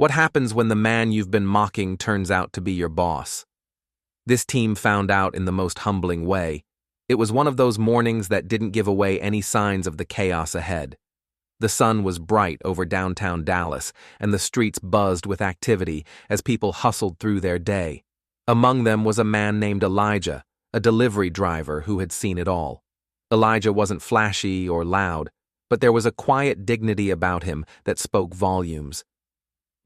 What happens when the man you've been mocking turns out to be your boss? This team found out in the most humbling way. It was one of those mornings that didn't give away any signs of the chaos ahead. The sun was bright over downtown Dallas, and the streets buzzed with activity as people hustled through their day. Among them was a man named Elijah, a delivery driver who had seen it all. Elijah wasn't flashy or loud, but there was a quiet dignity about him that spoke volumes.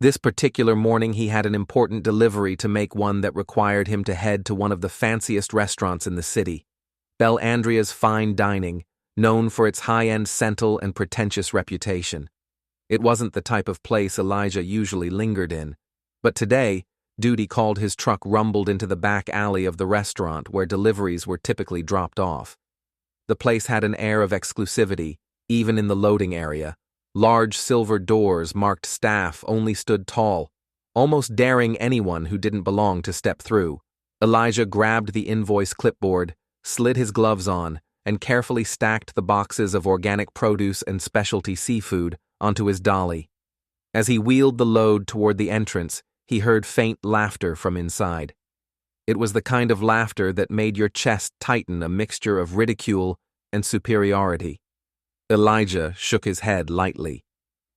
This particular morning he had an important delivery to make, one that required him to head to one of the fanciest restaurants in the city, Belle Andrea's Fine Dining, known for its high-end scental and pretentious reputation. It wasn't the type of place Elijah usually lingered in, but today, duty called. His truck rumbled into the back alley of the restaurant where deliveries were typically dropped off. The place had an air of exclusivity, even in the loading area. Large silver doors marked staff only stood tall, almost daring anyone who didn't belong to step through. Elijah grabbed the invoice clipboard, slid his gloves on, and carefully stacked the boxes of organic produce and specialty seafood onto his dolly. As he wheeled the load toward the entrance, he heard faint laughter from inside. It was the kind of laughter that made your chest tighten, a mixture of ridicule and superiority. Elijah shook his head lightly.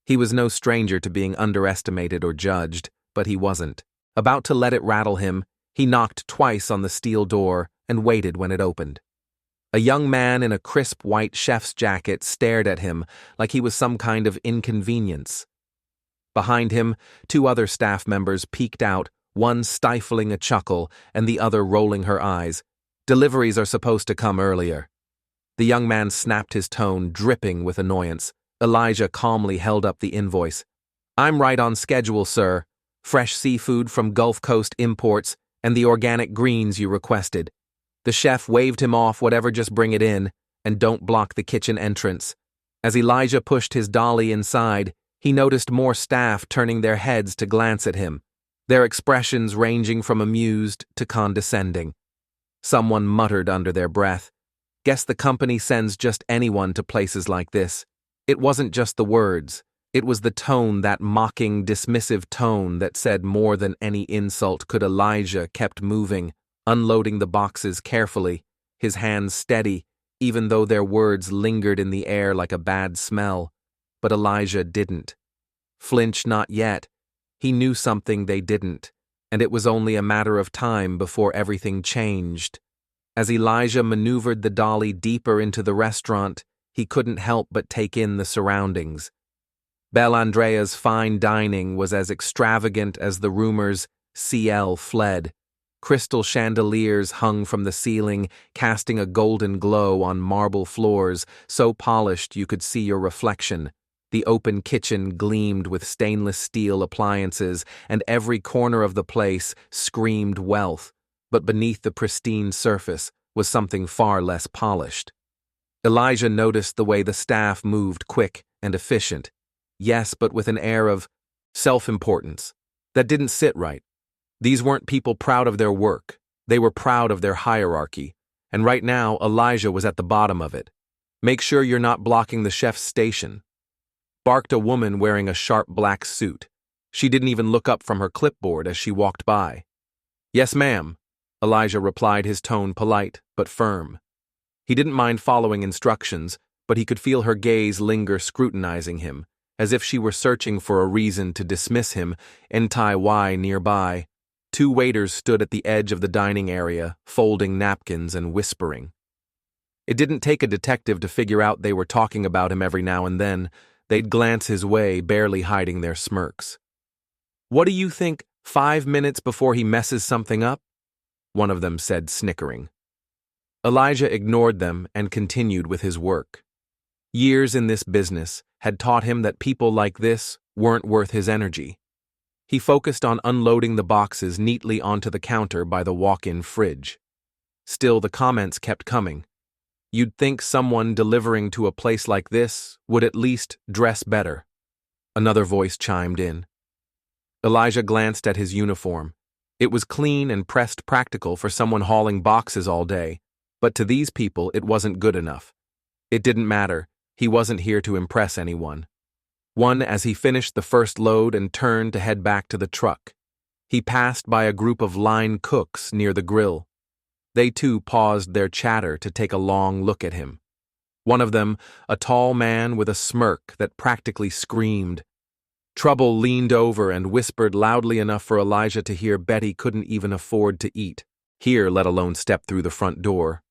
He was no stranger to being underestimated or judged, but he wasn't. About to let it rattle him, he knocked twice on the steel door and waited when it opened. A young man in a crisp white chef's jacket stared at him like he was some kind of inconvenience. Behind him, two other staff members peeked out, one stifling a chuckle and the other rolling her eyes. Deliveries are supposed to come earlier. The young man snapped his tone, dripping with annoyance. Elijah calmly held up the invoice. "I'm right on schedule, sir. Fresh seafood from Gulf Coast imports and the organic greens you requested." The chef waved him off. "Whatever, just bring it in, and don't block the kitchen entrance." As Elijah pushed his dolly inside, he noticed more staff turning their heads to glance at him, their expressions ranging from amused to condescending. Someone muttered under their breath, "Guess the company sends just anyone to places like this." It wasn't just the words. It was the tone, that mocking, dismissive tone that said more than any insult could. Elijah kept moving, unloading the boxes carefully, his hands steady, even though their words lingered in the air like a bad smell. But Elijah didn't flinch, not yet. He knew something they didn't, and it was only a matter of time before everything changed. As Elijah maneuvered the dolly deeper into the restaurant, he couldn't help but take in the surroundings. Belle Andrea's Fine Dining was as extravagant as the rumors CL fled. Crystal chandeliers hung from the ceiling, casting a golden glow on marble floors, so polished you could see your reflection. The open kitchen gleamed with stainless steel appliances, and every corner of the place screamed wealth. But beneath the pristine surface was something far less polished. Elijah noticed the way the staff moved, quick and efficient. Yes, but with an air of self-importance that didn't sit right. These weren't people proud of their work. They were proud of their hierarchy. And right now, Elijah was at the bottom of it. "Make sure you're not blocking the chef's station," barked a woman wearing a sharp black suit. She didn't even look up from her clipboard as she walked by. "Yes, ma'am," Elijah replied, his tone polite but firm. He didn't mind following instructions, but he could feel her gaze linger, scrutinizing him, as if she were searching for a reason to dismiss him. NTY nearby. Two waiters stood at the edge of the dining area, folding napkins and whispering. It didn't take a detective to figure out they were talking about him. Every now and then, they'd glance his way, barely hiding their smirks. "What do you think, 5 minutes before he messes something up?" one of them said, snickering. Elijah ignored them and continued with his work. Years in this business had taught him that people like this weren't worth his energy. He focused on unloading the boxes neatly onto the counter by the walk-in fridge. Still, the comments kept coming. "You'd think someone delivering to a place like this would at least dress better," another voice chimed in. Elijah glanced at his uniform. It was clean and pressed, practical for someone hauling boxes all day, but to these people it wasn't good enough. It didn't matter. He wasn't here to impress anyone. One as he finished the first load and turned to head back to the truck. He passed by a group of line cooks near the grill. They too paused their chatter to take a long look at him. One of them, a tall man with a smirk that practically screamed. Trouble leaned over and whispered loudly enough for Elijah to hear Betty couldn't even afford to eat, here let alone step through the front door.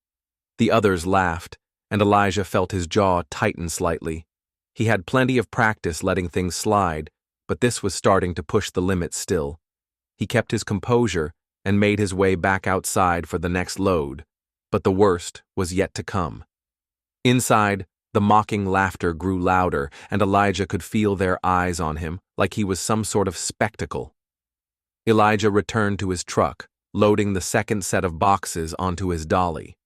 The others laughed, and Elijah felt his jaw tighten slightly. He had plenty of practice letting things slide, but this was starting to push the limit still. He kept his composure and made his way back outside for the next load, but the worst was yet to come. Inside, the mocking laughter grew louder, and Elijah could feel their eyes on him, like he was some sort of spectacle. Elijah returned to his truck, loading the second set of boxes onto his dolly.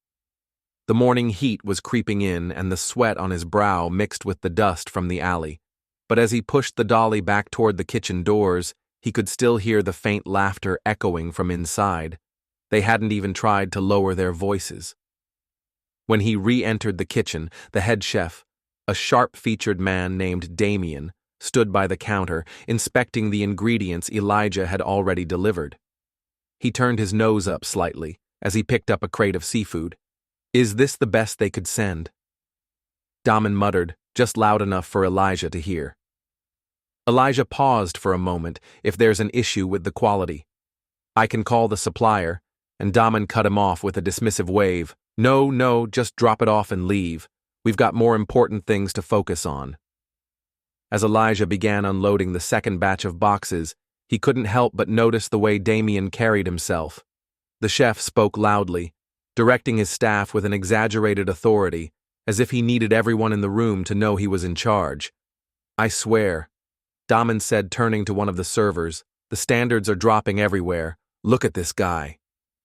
The morning heat was creeping in, and the sweat on his brow mixed with the dust from the alley. But as he pushed the dolly back toward the kitchen doors, he could still hear the faint laughter echoing from inside. They hadn't even tried to lower their voices. When he re-entered the kitchen, the head chef, a sharp-featured man named Damien, stood by the counter, inspecting the ingredients Elijah had already delivered. He turned his nose up slightly as he picked up a crate of seafood. "Is this the best they could send?" Damien muttered, just loud enough for Elijah to hear. Elijah paused for a moment. "If there's an issue with the quality, I can call the supplier," and Damien cut him off with a dismissive wave. No, just drop it off and leave. We've got more important things to focus on." As Elijah began unloading the second batch of boxes, he couldn't help but notice the way Damien carried himself. The chef spoke loudly, directing his staff with an exaggerated authority, as if he needed everyone in the room to know he was in charge. "I swear," Damien said, turning to one of the servers, "the standards are dropping everywhere. Look at this guy.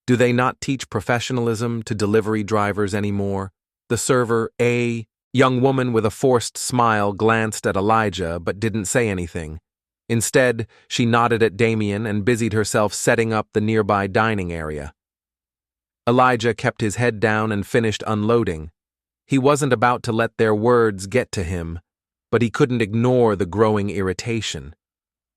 Do they not teach professionalism to delivery drivers anymore?" The server, a young woman with a forced smile, glanced at Elijah but didn't say anything. Instead, she nodded at Damien and busied herself setting up the nearby dining area. Elijah kept his head down and finished unloading. He wasn't about to let their words get to him, but he couldn't ignore the growing irritation.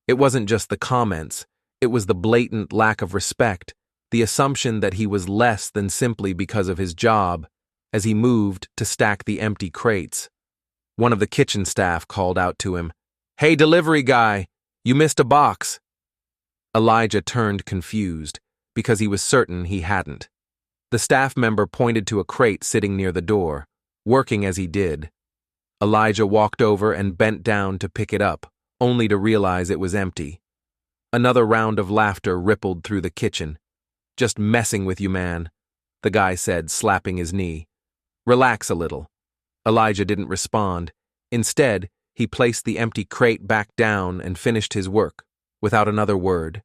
It wasn't just the comments, it was the blatant lack of respect, the assumption that he was less than simply because of his job. As he moved to stack the empty crates, one of the kitchen staff called out to him, "Hey, delivery guy, you missed a box." Elijah turned confused, because he was certain he hadn't. The staff member pointed to a crate sitting near the door, working as he did. Elijah walked over and bent down to pick it up, only to realize it was empty. Another round of laughter rippled through the kitchen. "Just messing with you, man," the guy said, slapping his knee. "Relax a little." Elijah didn't respond. Instead, he placed the empty crate back down and finished his work, without another word.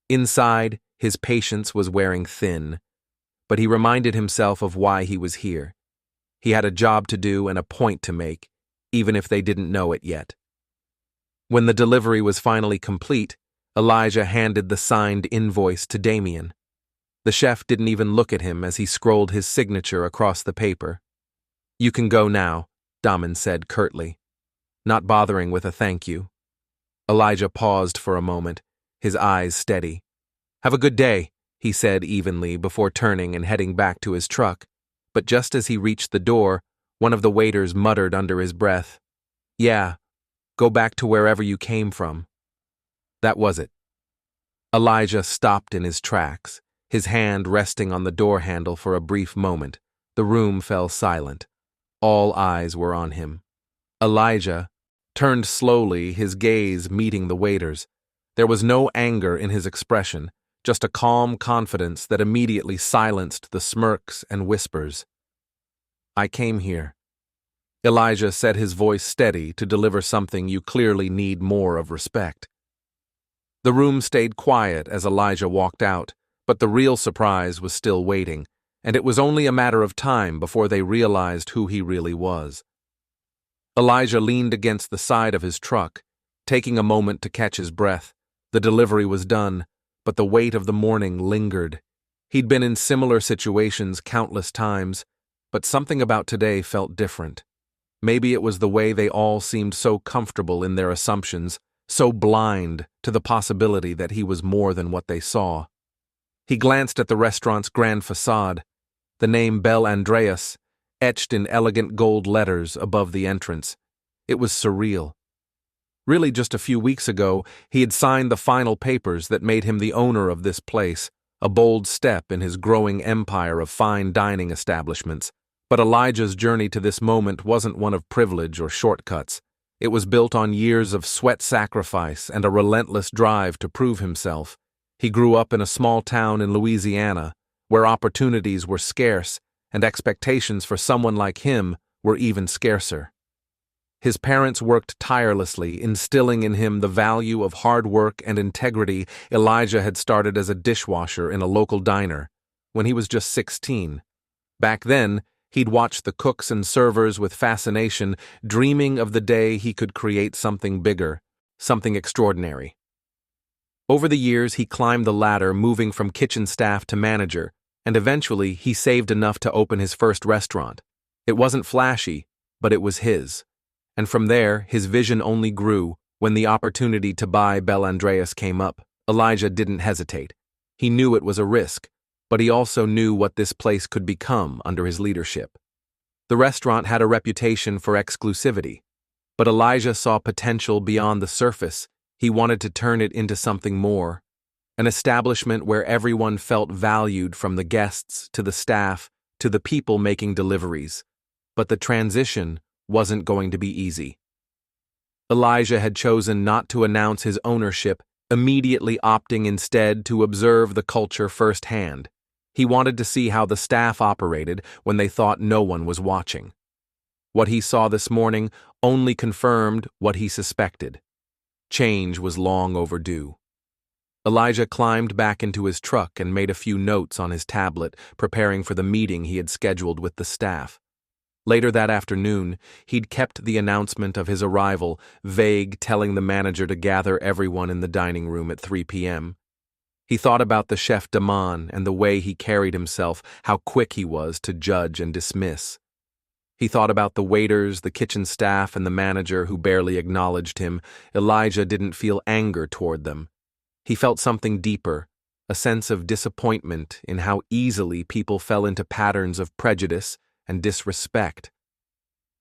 Inside, his patience was wearing thin, but he reminded himself of why he was here. He had a job to do and a point to make, even if they didn't know it yet. When the delivery was finally complete, Elijah handed the signed invoice to Damien. The chef didn't even look at him as he scrolled his signature across the paper. "You can go now," Damien said curtly, not bothering with a thank you. Elijah paused for a moment, his eyes steady. "Have a good day," he said evenly before turning and heading back to his truck. But just as he reached the door, one of the waiters muttered under his breath, "Yeah, go back to wherever you came from." That was it. Elijah stopped in his tracks, his hand resting on the door handle for a brief moment. The room fell silent. All eyes were on him. Elijah turned slowly, his gaze meeting the waiter's. There was no anger in his expression, just a calm confidence that immediately silenced the smirks and whispers. "I came here." Elijah set his voice steady to deliver something you clearly need more of respect. The room stayed quiet as Elijah walked out, but the real surprise was still waiting, and it was only a matter of time before they realized who he really was. Elijah leaned against the side of his truck, taking a moment to catch his breath. The delivery was done, but the weight of the morning lingered. He'd been in similar situations countless times, but something about today felt different. Maybe it was the way they all seemed so comfortable in their assumptions, so blind to the possibility that he was more than what they saw. He glanced at the restaurant's grand facade, the name Bel Andreas etched in elegant gold letters above the entrance. It was surreal. Really, just a few weeks ago, he had signed the final papers that made him the owner of this place, a bold step in his growing empire of fine dining establishments. But Elijah's journey to this moment wasn't one of privilege or shortcuts. It was built on years of sweat sacrifice and a relentless drive to prove himself. He grew up in a small town in Louisiana, where opportunities were scarce and expectations for someone like him were even scarcer. His parents worked tirelessly, instilling in him the value of hard work and integrity. Elijah had started as a dishwasher in a local diner when he was just 16. Back then, he'd watched the cooks and servers with fascination, dreaming of the day he could create something bigger, something extraordinary. Over the years, he climbed the ladder, moving from kitchen staff to manager, and eventually he saved enough to open his first restaurant. It wasn't flashy, but it was his. And from there, his vision only grew. When the opportunity to buy Bel Andreas came up, Elijah didn't hesitate. He knew it was a risk, but he also knew what this place could become under his leadership. The restaurant had a reputation for exclusivity, but Elijah saw potential beyond the surface. He wanted to turn it into something more, an establishment where everyone felt valued, from the guests to the staff to the people making deliveries. But the transition wasn't going to be easy. Elijah had chosen not to announce his ownership, immediately opting instead to observe the culture firsthand. He wanted to see how the staff operated when they thought no one was watching. What he saw this morning only confirmed what he suspected. Change was long overdue. Elijah climbed back into his truck and made a few notes on his tablet, preparing for the meeting he had scheduled with the staff. Later that afternoon, he'd kept the announcement of his arrival vague, telling the manager to gather everyone in the dining room at 3 p.m. He thought about the chef d'amande and the way he carried himself, how quick he was to judge and dismiss. He thought about the waiters, the kitchen staff, and the manager who barely acknowledged him. Elijah didn't feel anger toward them. He felt something deeper, a sense of disappointment in how easily people fell into patterns of prejudice and disrespect.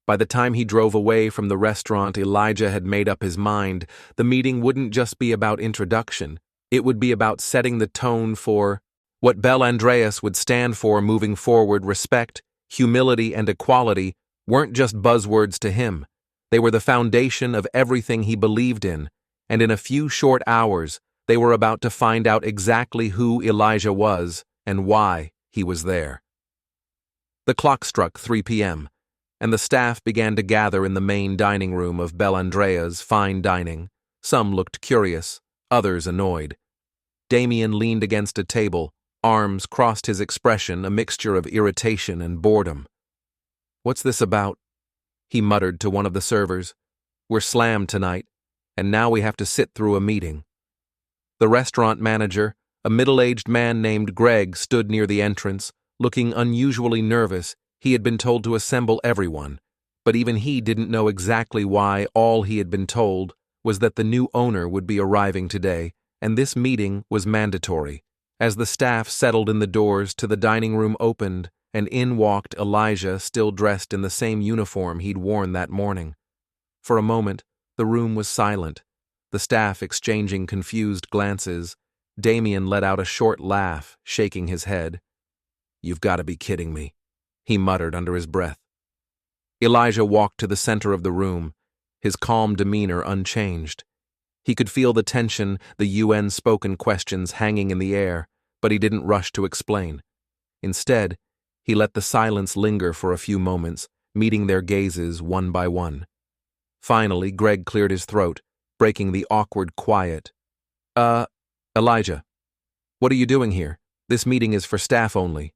By the time he drove away from the restaurant, Elijah had made up his mind. The meeting wouldn't just be about introduction. It would be about setting the tone for what Bel Andreas would stand for moving forward. Respect, humility, and equality weren't just buzzwords to him. They were the foundation of everything he believed in, and in a few short hours, they were about to find out exactly who Elijah was and why he was there. The clock struck 3 p.m., and the staff began to gather in the main dining room of Bel Andreas Fine Dining. Some looked curious, others annoyed. Damien leaned against a table, arms crossed, his expression a mixture of irritation and boredom. "What's this about?" he muttered to one of the servers. "We're slammed tonight, and now we have to sit through a meeting." The restaurant manager, a middle-aged man named Greg, stood near the entrance, looking unusually nervous. He had been told to assemble everyone, but even he didn't know exactly why. All he had been told was that the new owner would be arriving today, and this meeting was mandatory. As the staff settled in, the doors to the dining room opened, and in walked Elijah, still dressed in the same uniform he'd worn that morning. For a moment, the room was silent, the staff exchanging confused glances. Damien let out a short laugh, shaking his head. "You've got to be kidding me," he muttered under his breath. Elijah walked to the center of the room, his calm demeanor unchanged. He could feel the tension, the UN-spoken questions hanging in the air, but he didn't rush to explain. Instead, he let the silence linger for a few moments, meeting their gazes one by one. Finally, Greg cleared his throat, breaking the awkward quiet. Elijah, what are you doing here? This meeting is for staff only."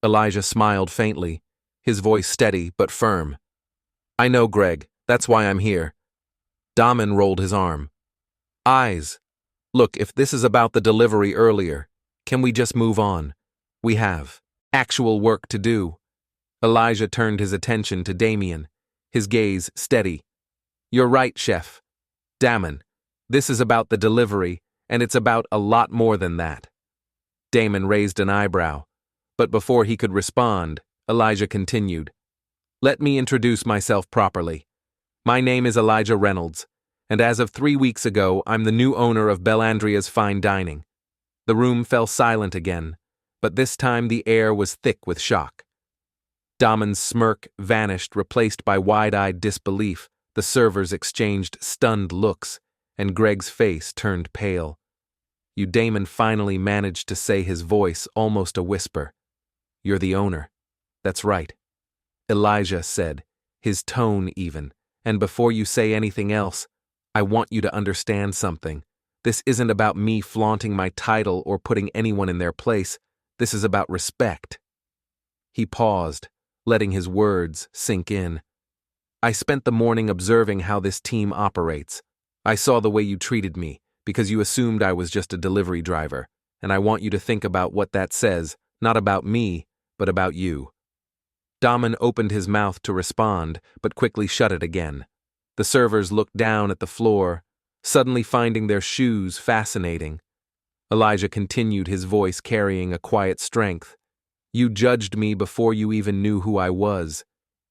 Elijah smiled faintly, his voice steady but firm. "I know, Greg. That's why I'm here." Damien rolled his arm. "Eyes. Look, if this is about the delivery earlier, can we just move on? We have actual work to do." Elijah turned his attention to Damien. his gaze steady. "You're right, chef. Damon, this is about the delivery, and it's about a lot more than that." Damon raised an eyebrow, but before he could respond, Elijah continued. "Let me introduce myself properly. My name is Elijah Reynolds, and as of 3 weeks ago, I'm the new owner of Bellandria's Fine Dining." The room fell silent again, but this time the air was thick with shock. Damon's smirk vanished, replaced by wide-eyed disbelief. The servers exchanged stunned looks, and Greg's face turned pale. Damon finally managed to say, his voice almost a whisper. "You're the owner." "That's right," Elijah said, his tone even. "And before you say anything else, I want you to understand something. This isn't about me flaunting my title or putting anyone in their place. This is about respect." He paused, letting his words sink in. "I spent the morning observing how this team operates. I saw the way you treated me, because you assumed I was just a delivery driver, and I want you to think about what that says, not about me, but about you." Damon opened his mouth to respond, but quickly shut it again. The servers looked down at the floor, suddenly finding their shoes fascinating. Elijah continued, his voice carrying a quiet strength. "You judged me before you even knew who I was.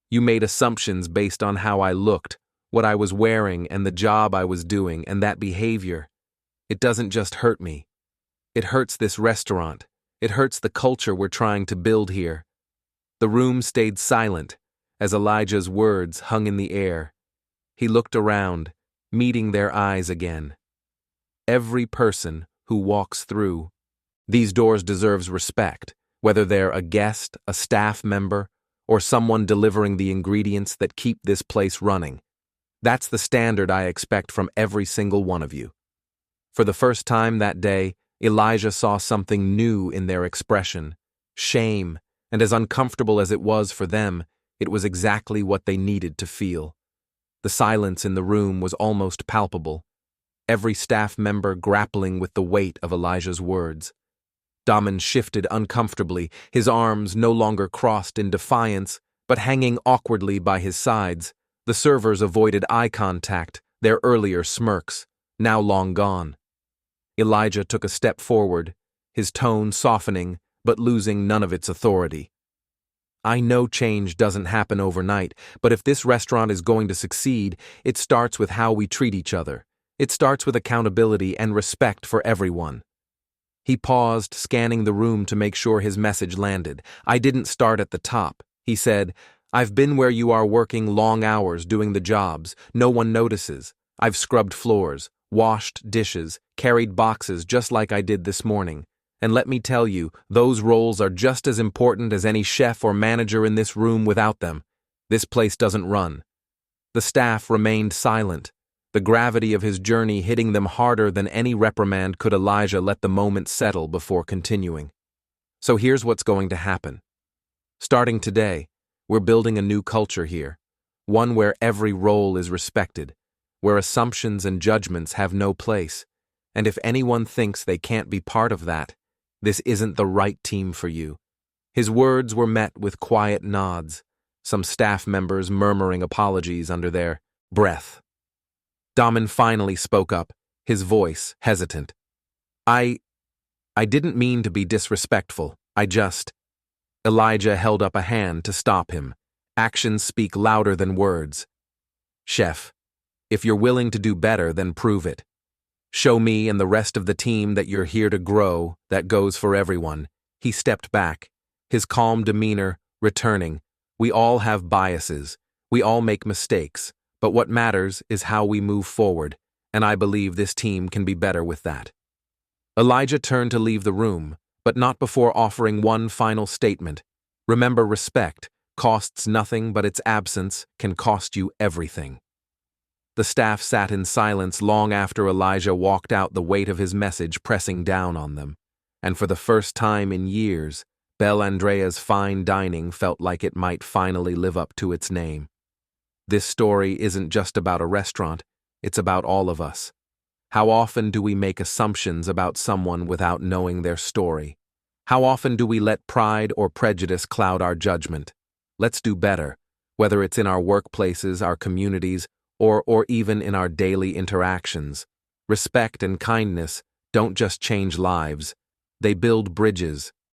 You made assumptions based on how I looked, what I was wearing, and the job I was doing, and that behavior. It doesn't just hurt me. It hurts this restaurant. It hurts the culture we're trying to build here." The room stayed silent as Elijah's words hung in the air. He looked around, meeting their eyes again. "Every person who walks through these doors deserves respect, whether they're a guest, a staff member, or someone delivering the ingredients that keep this place running. That's the standard I expect from every single one of you." For the first time that day, Elijah saw something new in their expression: shame, and as uncomfortable as it was for them, it was exactly what they needed to feel. The silence in the room was almost palpable, every staff member grappling with the weight of Elijah's words. Damon shifted uncomfortably, his arms no longer crossed in defiance, but hanging awkwardly by his sides. The servers avoided eye contact, their earlier smirks, now long gone. Elijah took a step forward, his tone softening, but losing none of its authority. "I know change doesn't happen overnight, but if this restaurant is going to succeed, it starts with how we treat each other. It starts with accountability and respect for everyone." He paused, scanning the room to make sure his message landed. "I didn't start at the top," he said. "I've been where you are, working long hours doing the jobs no one notices. I've scrubbed floors, washed dishes, carried boxes just like I did this morning. And let me tell you, those roles are just as important as any chef or manager in this room. Without them, this place doesn't run." The staff remained silent, the gravity of his journey hitting them harder than any reprimand could. Elijah let the moment settle before continuing. "So here's what's going to happen. Starting today, we're building a new culture here, one where every role is respected, where assumptions and judgments have no place. And if anyone thinks they can't be part of that, this isn't the right team for you." His words were met with quiet nods, some staff members murmuring apologies under their breath. Damon finally spoke up, his voice hesitant. I didn't mean to be disrespectful, I just—" Elijah held up a hand to stop him. "Actions speak louder than words. Chef, if you're willing to do better, then prove it. Show me and the rest of the team that you're here to grow. That goes for everyone." He stepped back, his calm demeanor returning. "We all have biases. We all make mistakes. But what matters is how we move forward, and I believe this team can be better with that." Elijah turned to leave the room, but not before offering one final statement. "Remember, respect costs nothing, but its absence can cost you everything." The staff sat in silence long after Elijah walked out, the weight of his message pressing down on them. And for the first time in years, Bellandria's Fine Dining felt like it might finally live up to its name. This story isn't just about a restaurant, it's about all of us. How often do we make assumptions about someone without knowing their story? How often do we let pride or prejudice cloud our judgment? Let's do better. whether it's in our workplaces, our communities, or even in our daily interactions. Respect and kindness don't just change lives, they build bridges,